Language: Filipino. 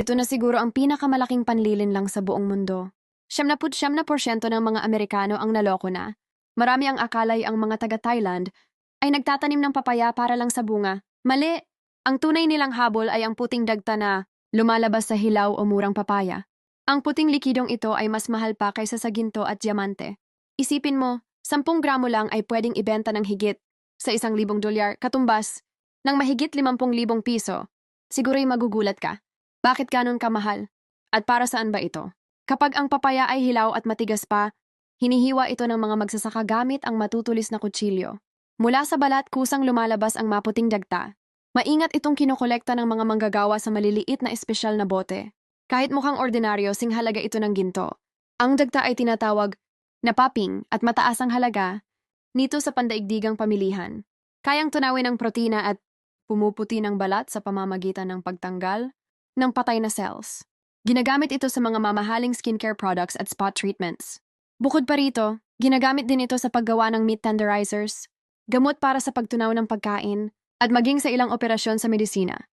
Ito na siguro ang pinakamalaking panlilin lang sa buong mundo. 79% ng mga Amerikano ang naloko na. Marami ang akalay ang mga taga-Thailand ay nagtatanim ng papaya para lang sa bunga. Mali! Ang tunay nilang habol ay ang puting dagta na lumalabas sa hilaw o murang papaya. Ang puting likidong ito ay mas mahal pa kaysa sa ginto at diamante. Isipin mo, 10 gramo lang ay pwedeng ibenta ng higit sa $1,000, katumbas ng mahigit 50,000 piso. Siguro'y magugulat ka. Bakit ganon kamahal? At para saan ba ito? Kapag ang papaya ay hilaw at matigas pa, hinihiwa ito ng mga magsasaka gamit ang matutulis na kutsilyo. Mula sa balat kusang lumalabas ang maputing dagta. Maingat itong kinokolekta ng mga manggagawa sa maliliit na espesyal na bote. Kahit mukhang ordinaryo, singhalaga ito ng ginto. Ang dagta ay tinatawag na popping at mataas ang halaga nito sa pandaigdigang pamilihan. Kayang tunawin ang protina at pumuputi ng balat sa pamamagitan ng pagtanggal ng patay na cells. Ginagamit ito sa mga mamahaling skincare products at spot treatments. Bukod pa rito, ginagamit din ito sa paggawa ng meat tenderizers, gamot para sa pagtunaw ng pagkain, at maging sa ilang operasyon sa medisina.